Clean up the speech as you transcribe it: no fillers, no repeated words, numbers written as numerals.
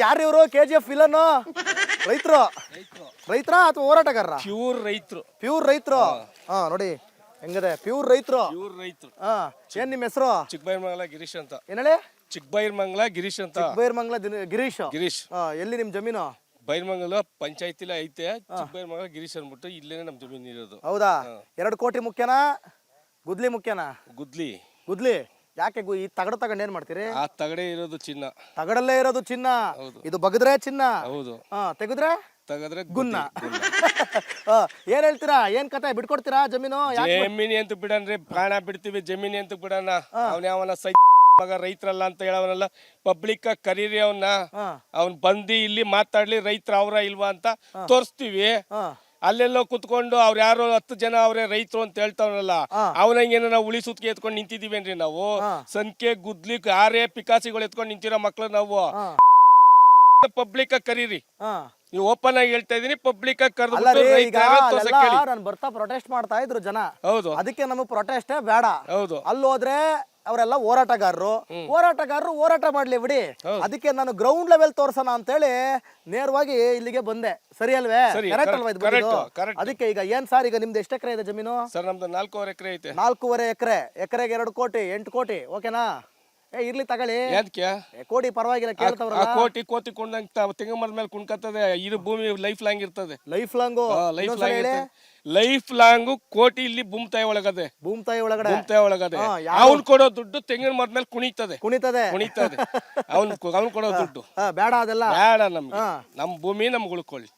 ಯಾರು ಇವರು KGF villain? ರೈತರ ಅಥವಾ ಹೋರಾಟಗಾರರ? ಪ್ಯೂರ್ ರೈತರು. ಹಾ ನೋಡಿ ಹೆಂಗದೆ, ಪ್ಯೂರ್ ರೈತರು. ಹಾ ಏನ್ ನಿಮ್ಮ ಹೆಸರು? ಚಿಕ್ಕಬೈರ್ಮಂಗಲ ಗಿರೀಶ್ ಅಂತ. ಏನ್ ಹೇಳಿ? ಚಿಕ್ಕಬೈರ್ಮಂಗಲ ಗಿರೀಶ್ ಅಂತ. ಚಿಕ್ಕಬೈರ್ಮಂಗಲ ಗಿರೀಶ್. ಎಲ್ಲಿ ನಿಮ್ ಜಮೀನು? ಬೈರ್ಮಂಗಲ ಪಂಚಾಯತಿಲಿ ಐತೆ. ಚಿಕ್ಕಬೈರ್ಮಂಗಲ ಗಿರೀಶ್ ಅನ್ಬಿಟ್ಟು ಇಲ್ಲೇನೆ ನಮ್ ಜಮೀನ್ ಇರೋದು. ಹೌದಾ? 2 ಕೋಟಿ ಮುಖ್ಯನಾ ಗುದ್ಲಿ ಮುಖ್ಯನಾ? ಗುದ್ಲಿ. ಯಾಕೆ ಈ ತಗಡ ತಗೊಂಡ್ ಏನ್ ಮಾಡ್ತೀರಿ? ಆ ತಗಡೆ ಇರೋದು ಚಿನ್ನ. ತಗಡಲ್ಲೇ ಇರೋದು ಚಿನ್ನ. ಇದು ಬಗದ್ರೆ ಚಿನ್ನ. ಹೌದು. ತೆಗೆದ್ರೆ ಗುನ್ನ. ಏನ್ ಹೇಳ್ತೀರಾ? ಏನ್ ಕತೆ? ಬಿಟ್ಕೊಡ್ತೀರಾ ಜಮೀನು? ಜಮೀನಿ ಅಂತ ಬಿಡನ್ರಿ, ಪ್ರಾಣ ಬಿಡ್ತೀವಿ. ಜಮೀನಿ ಅಂತ ಬಿಡಣ. ಅವ್ನ ಯಾವನ ಮಗ ರೈತರಲ್ಲ ಅಂತ ಹೇಳವನಲ್ಲ. ಪಬ್ಲಿಕ್ ಕರೀರಿ ಅವನ್ನ. ಅವ್ನ್ ಬಂದಿ ಇಲ್ಲಿ ಮಾತಾಡ್ಲಿ, ರೈತರ ಅವ್ರ ಇಲ್ವಾ ಅಂತ ತೋರಿಸ್ತೀವಿ. ಅಲ್ಲೆಲ್ಲೋ ಕುತ್ಕೊಂಡು ಅವ್ರು ಯಾರು 10 ಜನ ಅವ್ರೆ ರೈತರು ಅಂತ ಹೇಳ್ತಾವನಲ್ಲ, ಅವನಂಗೇನ ನಾವು ಉಳಿ ಸುತ್ಕೆ ಎತ್ಕೊಂಡು ನಿಂತಿದೀವೇನ್ರಿ ನಾವು? ಸಂಖ್ಯೆ ಗುದ್ಲಿ ಆರೇ ಪಿಕಾಸಿಗಳು ಎತ್ಕೊಂಡು ನಿಂತಿರೋ ಮಕ್ಳು ನಾವು. ಪಬ್ಲಿಕ್ ಕರೀರಿ. ನೀವು ಓಪನ್ ಆಗಿ ಹೇಳ್ತಾ ಇದೀನಿ, ಪಬ್ಲಿಕ್ ಕರೆದು ನಾನು ಬರ್ತಾ ಪ್ರೊಟೆಸ್ಟ್ ಮಾಡ್ತಾ ಇದ್ರು ಜನ. ಹೌದು. ಅದಕ್ಕೆ ನಮಗೆ ಪ್ರೊಟೆಸ್ಟೇ ಬೇಡ. ಹೌದು. ಅಲ್ಲೋದ್ರೆ ಅವರೆಲ್ಲ ಹೋರಾಟಗಾರರು ಹೋರಾಟ ಮಾಡ್ಲಿ ಬಿಡಿ. ಅದಕ್ಕೆ ನಾನು ಗ್ರೌಂಡ್ ಲೆವೆಲ್ ತೋರ್ಸೋಣ ಅಂತ ಹೇಳಿ ನೇರವಾಗಿ ಇಲ್ಲಿಗೆ ಬಂದೆ. ಸರಿ ಅಲ್ವೇ? ಕರೆಕ್ಟ್ ಅಲ್ವಾ ಇದು? ಅದಕ್ಕೆ ಈಗ ಏನ್ ಸರ್, ಈಗ ನಿಮ್ದು ಎಷ್ಟು ಎಕರೆ ಇದೆ ಜಮೀನು? ಸರ್ ನಮ್ದು 4.5 ಎಕರೆ ಐತೆ. 4.5 ಎಕರೆ. ಎಕರೆಗೆ 2 ಕೋಟಿ, 8 ಕೋಟಿ. ಓಕೆನಾ? ಇರ್ಲಿ ತಗೊಳ್ಳಿ. ಕೋಟಿ ಪರವಾಗಿಲ್ಲ, ಕೇಳ್ತಾವ್ರಲ್ಲ. ಕೋಟಿ ಕೊಂಡಂಗ್ ತೆಂಗು ಮರದ ಮೇಲೆ ಕುಣ್ಕತ್ತದೆ. ಇದು ಭೂಮಿ ಲೈಫ್ ಲಾಂಗ್ ಇರ್ತದೆ. ಲೈಫ್ ಲಾಂಗ್ ಕೋಟಿ ಇಲ್ಲಿ ಭೂಮಿ ತಾಯಿ ಒಳಗದೆ. ಅವ್ನ್ ಕೊಡೋ ದುಡ್ಡು ತೆಂಗಿನ ಮರದ ಮೇಲೆ ಕುಣಿತದೆ. ಅವ್ನ್ ಕೊಡೋ ದುಡ್ಡು ಬೇಡ, ಅದೆಲ್ಲ ಬೇಡ. ನಮ್ಗೆ ನಮ್ ಭೂಮಿ ನಮ್ಗೆ ಉಳ್ಕೊಳ್ಳಿ.